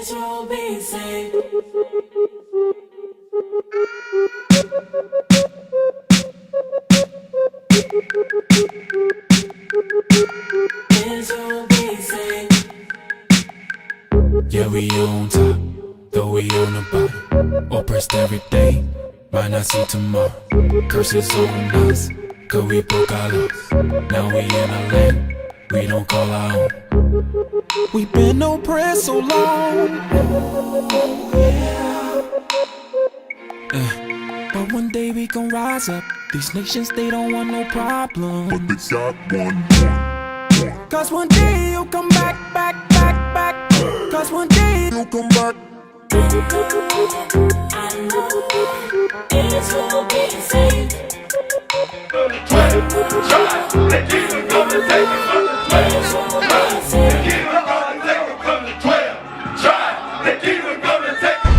Israel be saved. Israel be saved. Yeah, we on top, though we on the bottom. Oppressed every day, might not see tomorrow. Curses on us, cause we broke our laws. Now we in a land, we don't call our own. We been oppressed so long. But one day we gon' rise up. These nations, they don't want no problem. But they got one. Cause one day you'll come back. Cause one day You'll come back. I know Israel be saved. Let Jesus come and take you from the 12. Israel be saved. Jesus come and take you from the 12. Try. Let Jesus come and take you.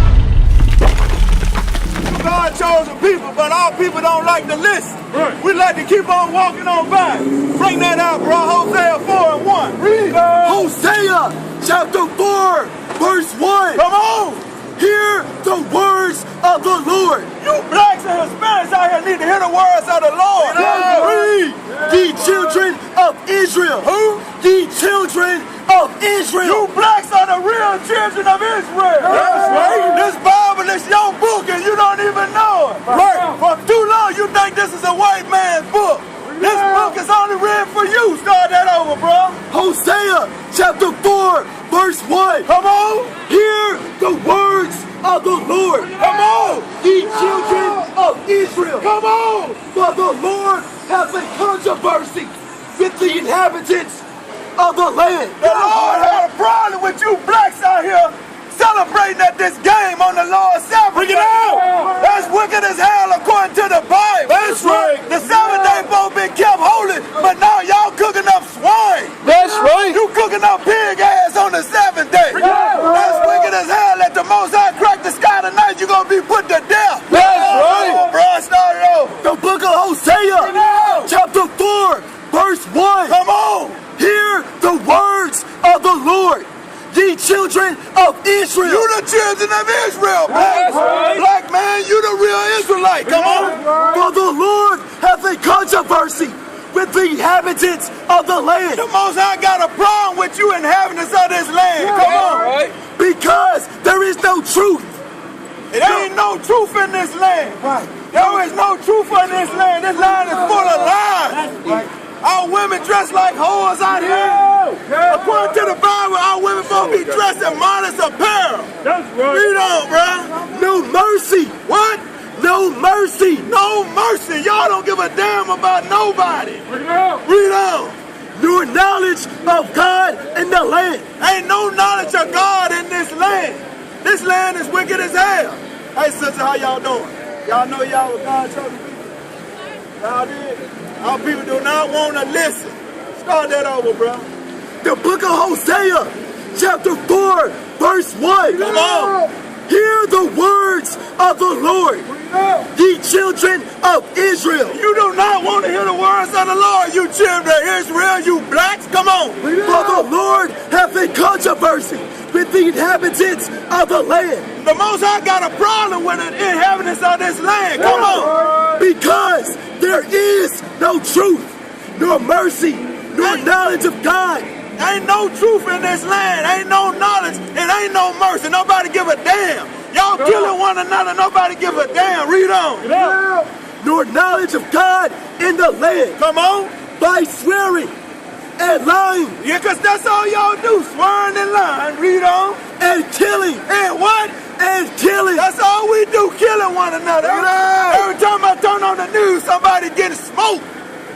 God chose the people, but all people don't like to listen. We like to keep on walking on by. Bring that out, bro. Hosea 4 and 1. Read. Hosea chapter 4, verse 1. Come on. Hear the words of the Lord. You blacks and Hispanics out here need to hear the words of the Lord. Read. The children of Israel. Who? The children of Israel. You blacks are the real children of Israel. That's right. This Bible is your book and you don't even know it. Right. For too long you think this is a white man's book. This book is only written for you. Start that over, bro. Hosea chapter 4, verse 1. Come on. Hear the words of the Lord. Come on. The children of Israel. Come on. For the Lord hath a controversy with the inhabitants of the land. The Lord had a problem with you blacks out here celebrating at this game on the Lord's Sabbath. Bring it out. That's wicked as hell according to the Bible. That's right. The 7-day boat been kept holy, but now y'all cooking up swine. That's right. You cooking up pig ass on the 7th day. That's wicked as hell. Let the Most High crack the sky tonight, you gonna be put to death. That's right. Come on, bro, start it over. The book of Hosea chapter 4, verse 1. Come on. Hear the words of the Lord, ye children of Israel. You the children of Israel, black. Black man, you the real Israelite. Come on. For the Lord hath a controversy with the inhabitants of the land. The Most High got a problem with you inhabitants of this land. Come on. Because there is no truth. It ain't no truth in this land. There is no truth in this land. This land is full of lies. Our women dress like whores out here. According to the Bible, our women supposed to be dressed in modest apparel. That's right. Read on, bro. No mercy. What? No mercy. No mercy. Y'all don't give a damn about nobody. Read on. Nor knowledge of God in the land. Ain't no knowledge of God in this land. This land is wicked as hell. Hey, sister, how y'all doing? Y'all know y'all was God's chosen people? Y'all did? Our people do not want to listen. Start that over, bro. The book of Hosea, chapter 4, verse 1. Come on. Hear the words of the Lord, ye children of Israel. You do not want to hear the words of the Lord, you children of Israel, you blacks. Come on. For the Lord hath a controversy with the inhabitants of the land. The Most High got a problem with the inhabitants of this land. Come on. Because there is no truth, nor mercy, nor knowledge of God. Ain't no truth in this land. Ain't no knowledge. It ain't no mercy. Nobody give a damn. Y'all killing one another. Nobody give a damn. Read on. Nor knowledge of God in the land. Come on. By swearing and lying. Yeah, because that's all y'all do. Swearing and lying. Read on. And killing. And what? And killing. That's all we do, killing one another. Every time I turn on the news, somebody getting smoked.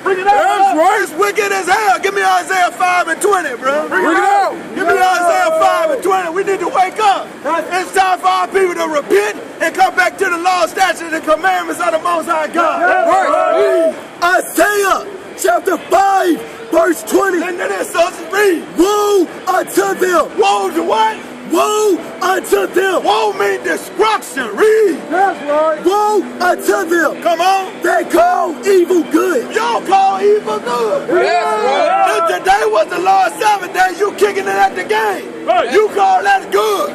Bring it out. That's right. It's wicked as hell. Give me Isaiah 5 and 20, bro. Bring it out. Give me Isaiah 5 and 20. We need to wake up. It's time for our people to repent and come back to the law, statutes, and commandments of the Most High God. Isaiah chapter 5, verse 20. Listen to this, sisters. Read. Woe unto them. Woe to what? Woe unto them. Woe means destruction. Read. That's right. Woe unto them. Come on. They call evil good. Y'all call evil good. That's right. If today was the Lord's Sabbath day, you kicking it at the game. You call that good.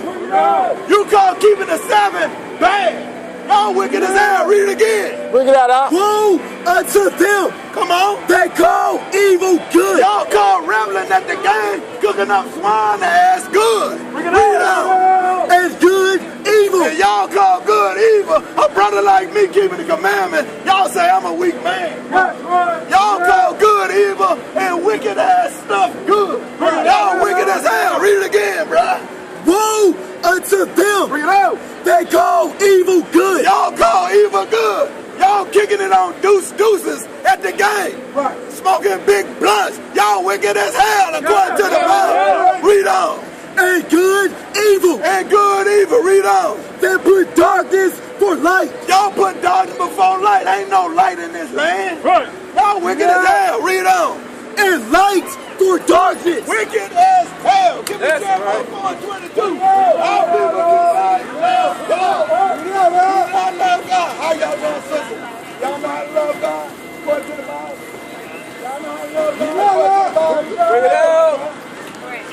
You call keeping the 7 bad. Y'all wicked as hell. Read it again. Bring it out, Al. Woe unto them. Come on. They call evil good. Y'all call rambling at the game, cooking up swine as good. Read it out. And good evil. And y'all call good evil. A brother like me keeping the commandment. Y'all say I'm a weak man. Y'all call good evil and wicked ass stuff good. Y'all wicked as hell. Read it again, bruh. Woe unto them. Bring it out. They call evil good. Y'all call evil good. Y'all kicking it on deuces at the game. Right. Smoking big blunts. Y'all wicked as hell according to the Bible. Read on. And good evil. And good evil. Read on. They put darkness for light. Y'all put darkness before light. Ain't no light in this land. Right. Y'all wicked as hell. Read on. And light for darkness. Wicked as hell. Give me Jeremiah 4:22. All people do not love God. Do not love God. How y'all doing, sister? Y'all know how to love God? According to the Bible. Y'all know how to love God? Bring it out.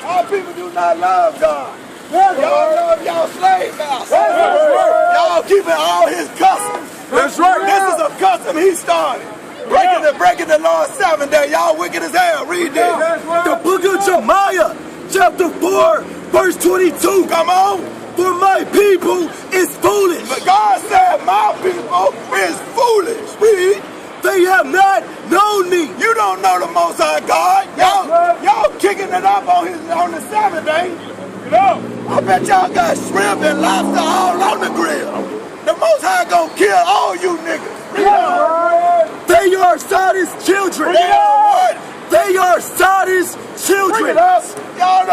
All people do not love God. Y'all love y'all slave masters. Y'all keeping all his customs. That's right. This is a custom he started. Breaking the law 7 days. Y'all wicked as hell. Read this. The book of Jeremiah, chapter 4, verse 22. Come on. For my people is foolish. But God said my people is foolish. Read. They have not known me. You don't know the Most High God. Y'all kicking it up on the 7th day. I bet y'all got shrimp and lobster all on the grill. The Most High gonna kill all you niggas. They are Sodom's children. They are what? They are Sodom's children. Bring it up. Y'all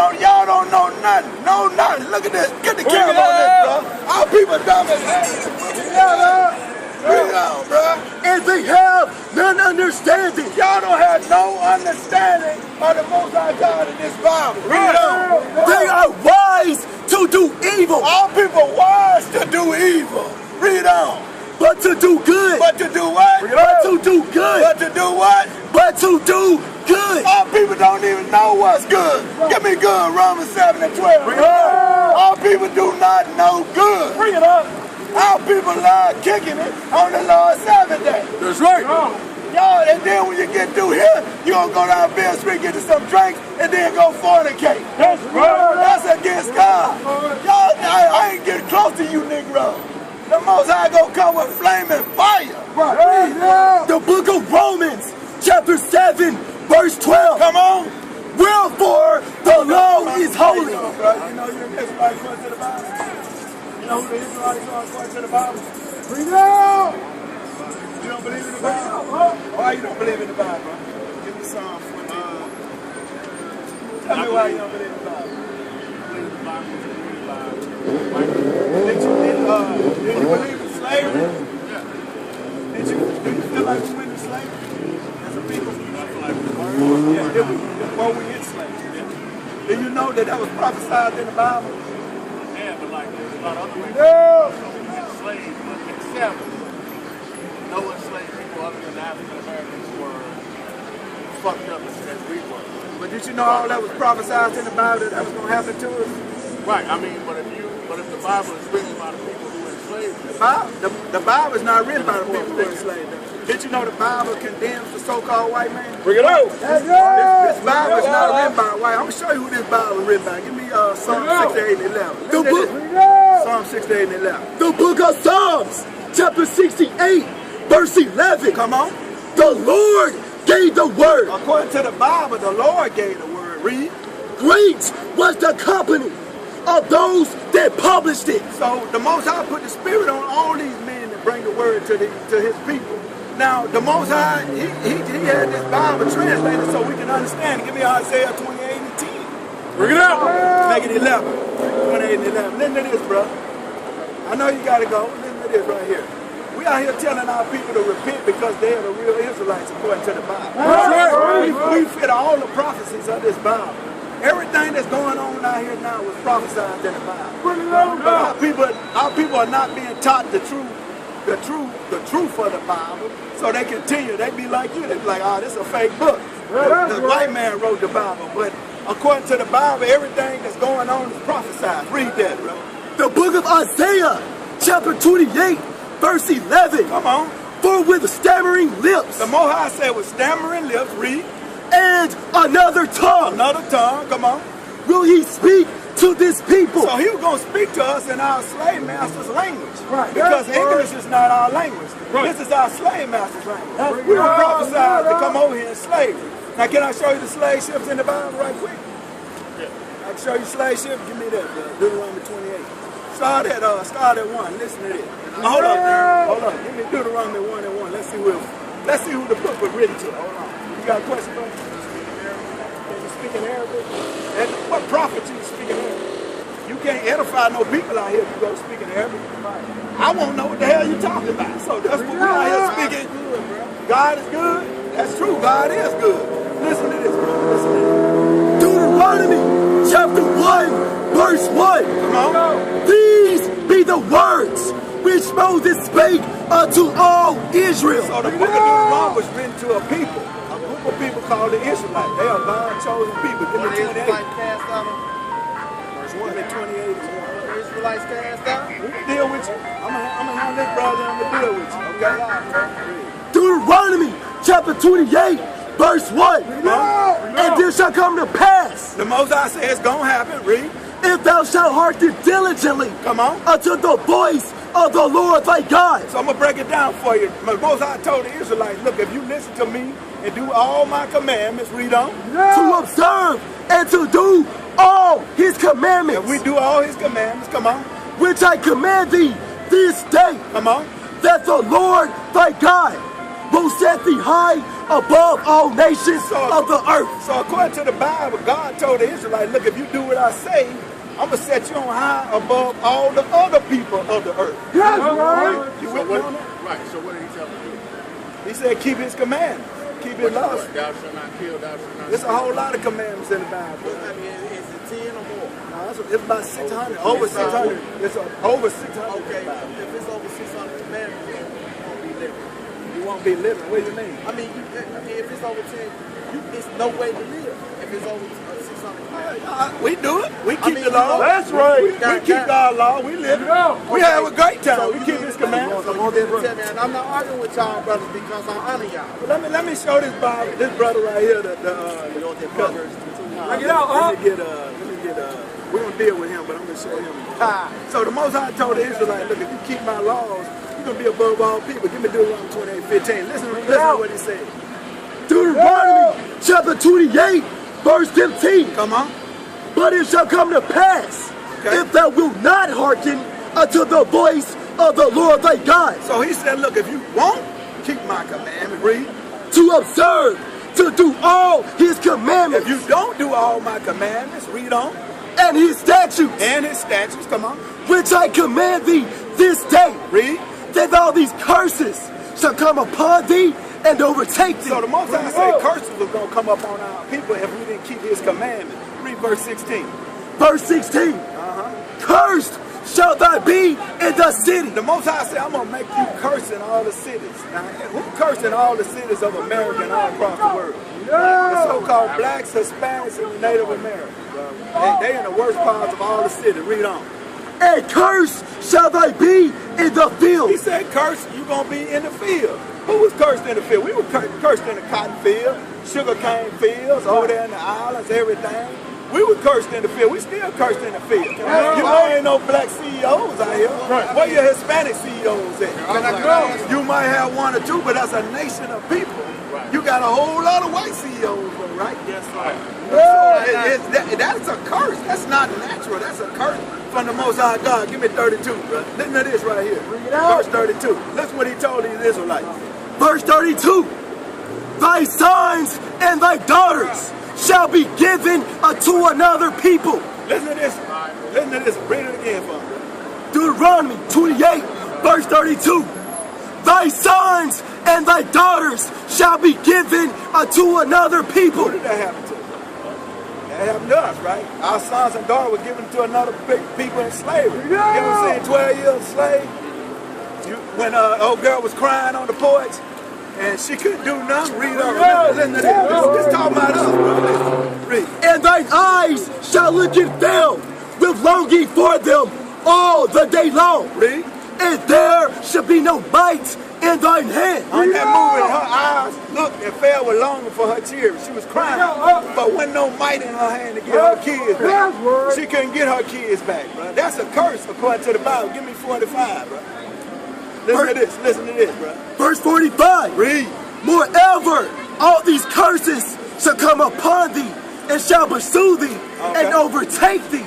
don't know nothing. Know nothing. Look at this. Get the camera on this, bro. Our people dumb as hell. Bring it on, bro. And they have none understanding. Y'all don't have no understanding of the Most High God in this Bible. Read it on. They are wise to do evil. All people wise to do evil. Read on. But to do good. But to do what? But to do good. But to do what? But to do good. All people don't even know what's good. Give me good, Romans 7 and 12. Bring it up. All people do not know good. Bring it up. All people love kicking it on the Lord's Sabbath day. That's right. Y'all, and then when you get through here, you gonna go down Bear Street, get you some drinks, and then go fornicate. That's right. That's against God. Y'all, I ain't getting close to you, Negro. The Most High gonna come with flaming fire. Right. The book of Romans, chapter 7, verse 12. Come on. Wherefore the law is holy. You know you're an Israelite according to the Bible. You know who the Israelites are according to the Bible? Bring it out. You don't believe in the Bible? Why you don't believe in the Bible? Give me some. Tell me why you don't believe in the Bible. Did you believe in slavery? Yeah. Do you feel like we went to slavery as a people? I feel like we were. Yeah, before we enslaved. Yeah. Do you know that was prophesied in the Bible? Yeah, but like there's a lot of other ways we enslaved, but except no enslaved people other than African Americans were fucked up as we were. But did you know all that was prophesied in the Bible that was going to happen to us? Right. I mean, but if the Bible is written by the people who enslaved us, The Bible is not written by the people who enslaved us. Did you know the Bible condemns the so-called white man? Bring it out. This Bible is not written by a white. I'm going to show you who this Bible is written by. Give me Psalm 68 and 11. The book, Psalm 68 and 11. the book of Psalms, chapter 68, verse 11. Come on. The Lord gave the word. According to the Bible, the Lord gave the word. Read. Great was the company of those that published it. So the Most High put the Spirit on all these men to bring the word to his people. Now, the Most High, he had this Bible translated so we can understand. Give me Isaiah 28 and 10. Bring it out. Make it 11. 28 and 11. Listen to this, bro. I know you got to go. Listen to this right here. We out here telling our people to repent because they are the real Israelites according to the Bible. We fit all the prophecies of this Bible. Everything that's going on out here now was prophesied in the Bible. But our people are not being taught the truth of the Bible. So they continue. They be like you. They be like, oh, this is a fake book. The white man wrote the Bible, but According to the Bible, everything that's going on is prophesied. Read that, bro. The book of Isaiah, chapter 28, verse 11. Come on. For with stammering lips The Most High said with stammering lips, read, and another tongue another tongue, come on. will he speak to this people. So he was going to speak to us in our slave master's language. Right. Because That's English is not our language. Right. This is our slave master's language. That's We were right. prophesied to come over here in slavery. Now can I show you the slave ships in the Bible right quick? I can show you slave ships. Give me that, Deuteronomy 28. Start at 1. Listen to this. Hold up. Give me Deuteronomy 1 and 1. Let's see who the book was written to. Hold on. You got a question for me? Can you speak in Arabic? And what prophet you speak in Arabic? You can't edify no people out here if you go speaking Arabic. I won't know what the hell you're talking about. So that's what we're out here speaking. God is good. That's true. God is good. Listen to this, bro. Listen to this. Deuteronomy chapter 1, verse 1. Come on. These be the words which Moses spake unto all Israel. So the book of Deuteronomy was written to a people. A group of people called the Israelites. They are God's chosen people. Give me 28. cast out Verse 1 and 28 is one. the Israelites cast out. We can deal with you. I'm gonna handle this, brother. I'm gonna deal with you. Okay? Deuteronomy chapter 28, verse 1. And this shall come to pass, The Most High says it's gonna happen. Read. if thou shalt hearken diligently Come on. unto the voice of the Lord thy God. So I'm gonna break it down for you. The Most High told the Israelites, look, if you listen to me and do all my commandments, read on. To observe and to do all his commandments, If we do all his commandments, come on. which I command thee this day, Come on. that the Lord thy God will set thee high above all nations of the earth. So according to the Bible, God told the Israelites, look, if you do what I say, I'm going to set you on high above all the other people of the earth. That's right. You with me on that? Right, so what did he tell them to do? He said, keep his commandments. Keep his laws. Thou shalt not kill, thou shalt not There's a whole lot of commandments in the Bible. I mean, is it 10 or more? No, it's about 600. Over 600. It's over 600. Okay, if it's over 600 commandments, then you won't be living. You won't be living. What do you mean? I mean, if it's over 10, it's no way to live. If it's over 600 commandments. We do it. We keep mean, the law. That's right. We keep God's law. We live it. We have a great time. We keep his commandments. So you didn't tell me, and I'm not arguing with y'all brothers because I honor y'all. Let me show this Bible, this brother right here. Bring it out, huh? We're gonna deal with him, but I'm gonna show him. So the Most High told the Israelites, look, if you keep my laws, you're gonna be above all people. Give me Deuteronomy 28:15. Listen to what he said. Deuteronomy chapter 28, verse 15. Come on. But it shall come to pass, Okay. if thou wilt not hearken unto the voice of the Lord thy God, So he said, look, if you won't keep my commandment, read. to observe, to do all his commandments, If you don't do all my commandments, read on. and his statutes, And his statutes, come on. which I command thee this day, Read. that all these curses shall come upon thee and overtake thee. So the Most High said curses were going to come up on our people if we didn't keep his commandments. Read verse 16. Verse 16, cursed shall thou be in the city. The Most High said, I'm going to make you curse in all the cities. Now, who cursed in all the cities of America and all across the world? The so-called blacks, Hispanics, and Native Americans. They in the worst parts of all the cities. Read on. And cursed shall thy be in the field. He said, curse, you're going to be in the field. Who was cursed in the field? We were cursed in the cotton field, sugar cane fields, over there in the islands, everything. We were cursed in the field. We still cursed in the field. You know, ain't no black CEOs out here. Where your Hispanic CEOs at? You might have one or two, but that's a nation of people. You got a whole lot of white CEOs, though, right? Yes, sir. That's a curse. That's not natural. That's a curse from the Most High God. Give me 32, bro. Listen to this right here. Verse 32. Listen what he told these Israelites. Verse 32, thy sons and thy daughters shall be given unto another people. Listen to this. Listen to this. Read it again for me. Deuteronomy 28, verse 32. Thy sons and thy daughters shall be given unto another people. Who did that happen to? That happened to us, right? Our sons and daughters were given to another people in slavery. You ever seen 12 years of slave? When old girl was crying on the porch, And she couldn't do nothing. Read on. Listen to this. Just talk about us, bro. Read. And thine eyes shall look at them with longing for them all the day long. Read. And there shall be no might in thine hand. On that movie, her eyes looked and fell with longing for her tears. She was crying, but wasn't no might in her hand to get her kids back. She couldn't get her kids back, bro. That's a curse according to the Bible. Give me 45, bro. Listen to this, bro. Verse 45. Read. Moreover, all these curses shall come upon thee, and shall pursue thee, and overtake thee,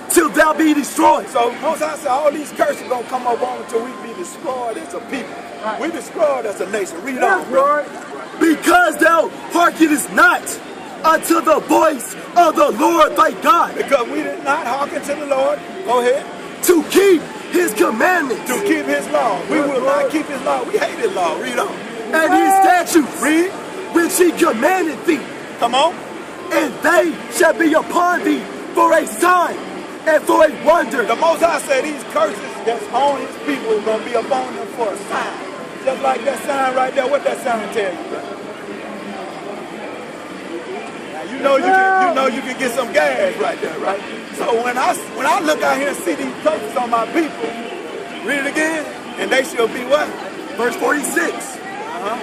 till thou be destroyed. So Most High said all these curses gonna come up on until we be destroyed as a people. We destroyed as a nation. Read on, bro. Because thou hearkenest not unto the voice of the Lord thy God. Because we did not hearken to the Lord. Go ahead. To keep his commandments. To keep his law. We will not keep his law. We hate his law. Read on. And his statutes. Read. Which he commanded thee. Come on. And they shall be upon thee for a sign and for a wonder. The Most High said these curses that's on his people is going to be upon them for a sign. Just like that sign right there. What that sign tell you, bro? Now, you know you can get some gas right there, right? So when I look out here and see these curses on my people, read it again, and they shall be what? Verse 46.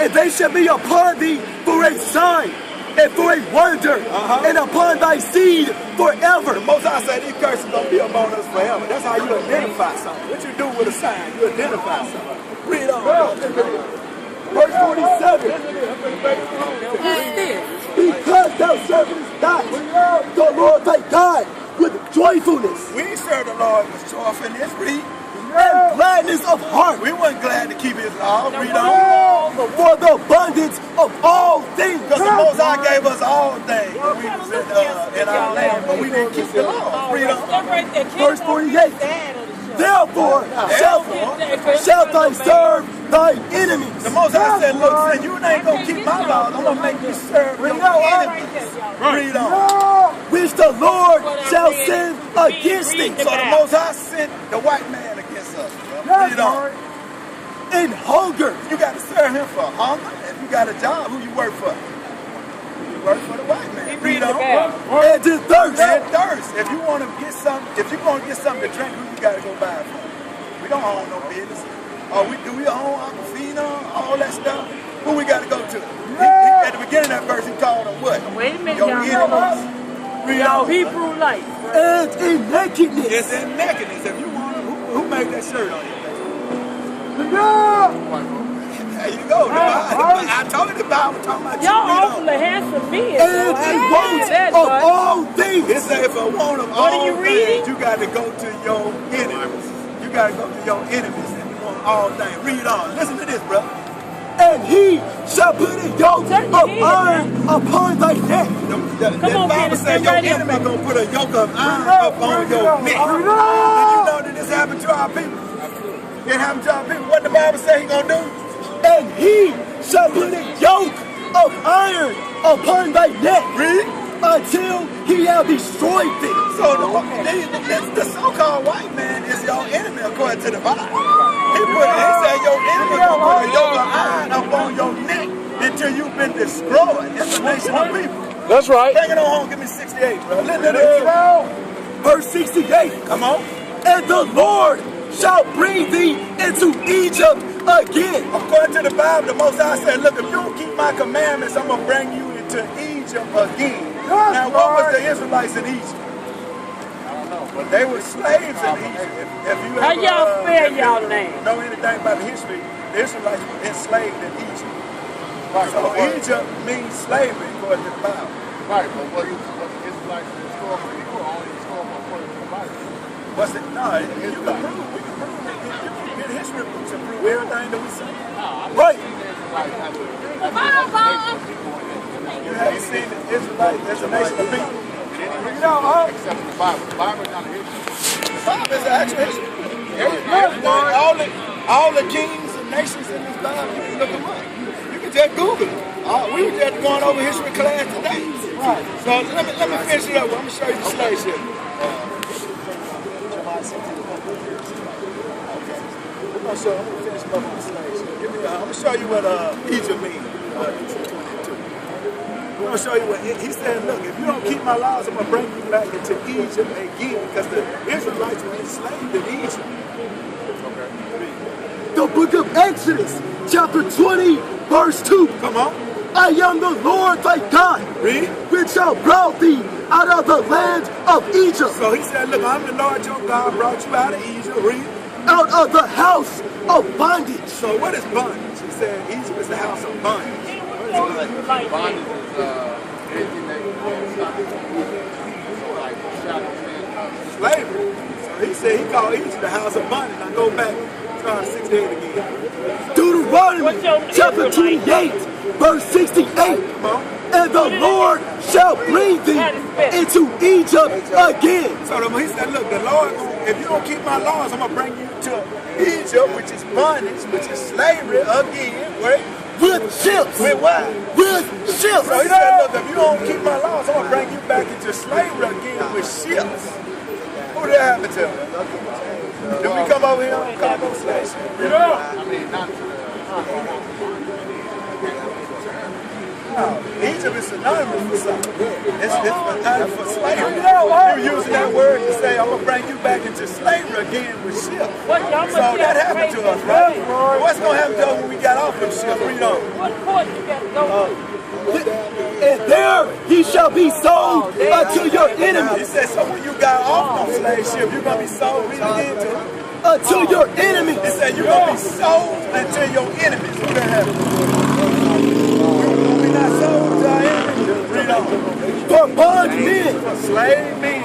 And they shall be upon thee for a sign and for a wonder, and upon thy seed forever. The Most High said these curses gonna be upon us forever. That's how you identify something. What you do with a sign, you identify something. Read on. Verse 47. Because thou servest not the Lord thy God with joyfulness. We ain't serve the Lord with joyfulness. Read. And gladness of heart. We wasn't glad to keep his law. Read on. For the abundance of all things. Because the Most High gave us all things when we was in our land, but we didn't keep the law. Read on. Verse 48. Therefore shalt thou serve thy enemies. The Most High said, look, son, you ain't going to keep my laws. I'm going to make you serve your enemies. Read on. Which the Lord shall send against thee. So the Most High sent the white man against us. Read on. In hunger. You got to serve him for hunger. If you got a job, who you work for? You work for the white man. Read on. And in thirst. And thirst. If you want to get something, if you want to get something to drink, who you got to go buy it from? We don't own no business. Do we own Aquafina, all that stuff? Who we got to go to? At the beginning of that verse, he called them what? Wait a minute, your enemies. Read on. Hebrew life. And in nakedness. It's in nakedness. If you want to, who made that shirt on you? There you go. I told you the Bible talking about y'all you. awfully handsome men. And a want of all things. It says if a want of what all are you reading? things, you got to go to your enemies. You got to go to your enemies if you want all things. Read on. Listen to this, bro. And he shall put a yoke of iron upon thy neck. The Bible says your enemy going to put a yoke of iron upon your neck. Did you know that this happened to our people? It happened to our people. What the Bible say he going to do? And he shall put a yoke of iron upon thy neck. Read. Until he have destroyed thee. So the so-called white man is your enemy according to the Bible. He said your enemy going to put a yoke of iron upon your neck until you've been destroyed. It's a nation of people. That's right. Bring it on home. Give me 68, bro. Listen to this. Verse 68. Come on. And the Lord shall bring thee into Egypt again. According to the Bible, the Most High said, look, if you don't keep my commandments, I'm going to bring you into Egypt again. Now, what was the Israelites in Egypt? I don't know. But they were slaves in Egypt. If you how y'all spell y'all name? Know anything about the history, the Israelites were enslaved in Egypt. Right. So Egypt means slavery according to the Bible. Right, but what the Israelites were historical people or only historical according to the Bible? What's it? No, you can prove. We can prove it. You can get history books and prove everything that we say. Right. You haven't seen the Israelites as a nation of people. Except in the Bible. The Bible is not a history. The Bible is an actual history. All the kings and nations in this Bible, you can look them up. You can just Google it. We were just going over history class today. Right. So let me finish it up. I'm going to show you the slave ship. I'm going to finish up on the slave ship. I'm gonna show you what Egypt means. 22. I'm gonna show you what he said. Look, if you don't keep my laws, I'm gonna bring you back into Egypt again, because the Israelites were enslaved in Egypt. The book of Exodus, chapter 20, verse 2. Come on. I am the Lord thy God, Read. which shall brought thee out of the land of Egypt, So he said, look, I'm the Lord your God, brought you out of Egypt. Read. out of the house of bondage. So what is bondage? He said Egypt is the house of bondage. Like Bondage is anything that you can't stop. So like shadow man. Slavery. So he said he called Egypt the house of bondage. Now go back, start 68 again. Deuteronomy, What's your chapter Israelite? 28, verse 68. Come on. And the Lord shall bring thee into Egypt again. So he said, look, the Lord, if you don't keep my laws, I'm going to bring you to Egypt, which is bondage, which is slavery again. Right? With ships. With what? With ships. So he said, look, if you don't keep my laws, I'm going to bring you back into slavery again with ships. Who did that happen to? Did we come over here and call them slaves? I mean, not to the. Egypt is synonymous for something. It's synonymous for slavery. You're using that word to say, I'm going to bring you back into slavery again with ships. So that happened to us, right? What's going to happen to us when we got off them ships? Read on. What port you got to go to? And there ye shall be sold unto your He enemies. said, so when you got off them slave ship, you're going to be sold. Read again to him. Unto your He enemies. said, you're going to be sold unto your enemies. What that happen? We're not sold to our enemies. Read on. For bondmen For slave men.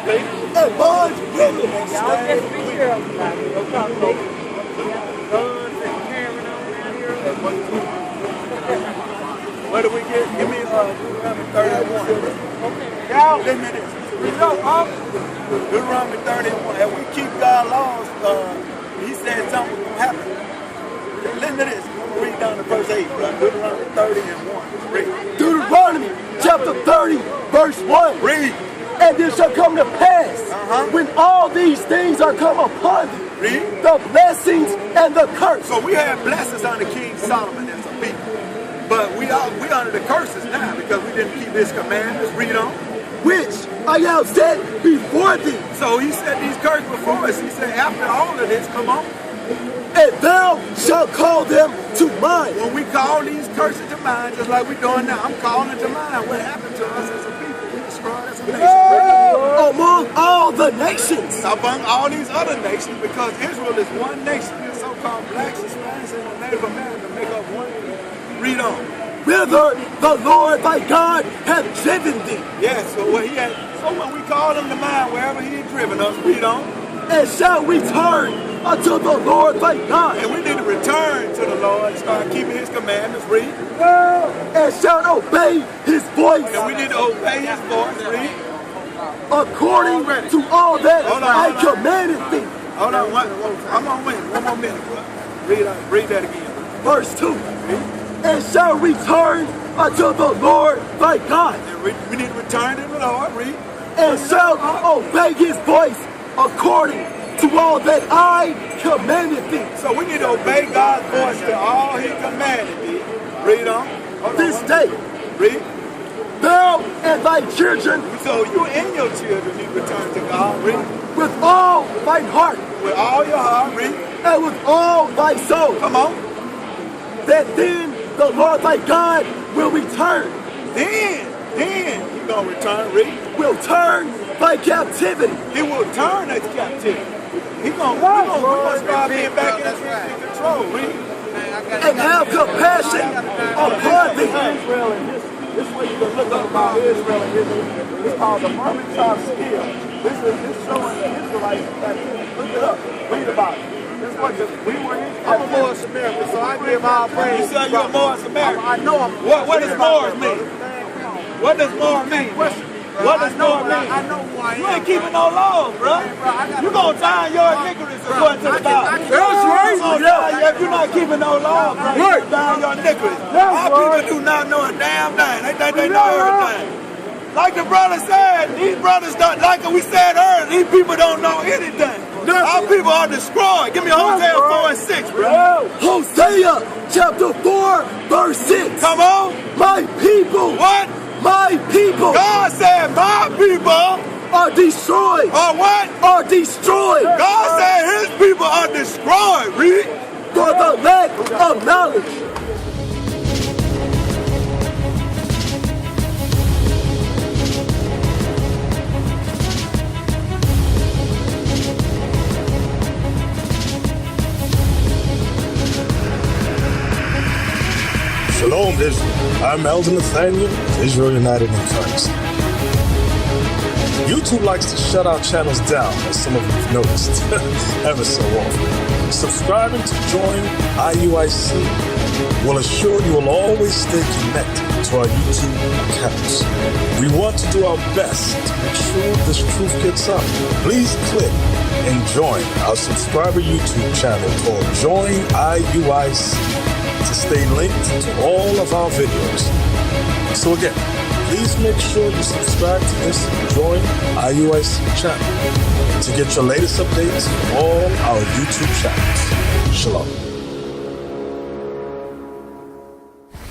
and bondwomen. Y'all just be careful about it. Don't talk to me. Guns and carrying on around here. What do we get? Give me Deuteronomy 31. Y'all, listen to this. Read up, huh? Deuteronomy 31. If we keep God's laws, he said something will happen. Listen to this. Read down to verse 8, bro. Deuteronomy 30 and 1. Read. Deuteronomy chapter 30, verse 1. Read. And it shall come to pass when all these things are come upon thee, Read. the blessings and the curse. So we have blessings under King Solomon as a people. But we under the curses now because we didn't keep his commandments. Read on. Which I have set before thee, So he said these curses before us. He said after all of this, come on. and thou shalt call them to mind. When we call these curses to mind, just like we're doing now, I'm calling it to mind what happened to us as a people. We destroyed as a nation. Among all the nations. Among all these other nations, because Israel is one nation. The so-called blacks, Hispanics, and Native Americans make up one. Read on. Whither the Lord thy God hath driven thee, Yes, so when we call them to mind, wherever he had driven us, read on. and shall return unto the Lord thy God, And we need to return to the Lord and start keeping his commandments, read. and shalt obey his voice, And we need to obey his voice, read. according to all that Hold on, I hold on. commanded thee. Hold on, I'm going to win. One more minute, bro. Read that again. Verse 2. And shall return unto the Lord thy God, And we need to return to the Lord, read. and shalt obey his voice according to all that I commanded thee. So we need to obey God's voice to all he commanded thee. Read on. Hold on. This day, Read. thou and thy children So you and your children need to return to God. Read. with all thine heart With all your heart. Read. and with all thy soul, Come on. that then the Lord thy God will return, Then you're going to return. Read. will turn thy captivity, He will turn us captivity. We're going to start being back in control. Read. and have compassion upon thee. Israel and this way you can look up about Israel and Israel. It's called the Mermentine Scale. This showing the Israelites. Look it up. Read about it. This is what we were in. I'm a Moorish American, so I give all praise. You say you're a Moorish American. I know I'm. What does Moors mean? What does Moor mean? What does Moor mean? I know who I am. You ain't keeping no laws, bro. You gonna die in your iniquities according to the Bible. That's You gonna die if you're not keeping no laws, bro. You gonna die in your iniquities. Our people do not know a damn thing. They think they know everything. Like the brother said, these brothers don't, like we said earlier, these people don't know anything. Our people are destroyed. Give me Hosea 4 and 6, bro. Hosea chapter 4, verse 6. Come on. My people. What? My people. God said my people are destroyed. are what? Are destroyed. God said his people are destroyed, read. For the lack of knowledge. Shalom, Israel. I'm Elder Nathaniel, Israel United in Christ. YouTube likes to shut our channels down, as some of you have noticed, ever so often. Subscribing to join Iuic will assure you will always stay connected to our YouTube accounts. We want to do our best to make sure this truth gets out. Please click and join our subscriber YouTube channel called Join Iuic to stay linked to all of our videos. So again, please make sure you subscribe to this Join Iuic channel to get your latest updates from all our YouTube channels. Shalom.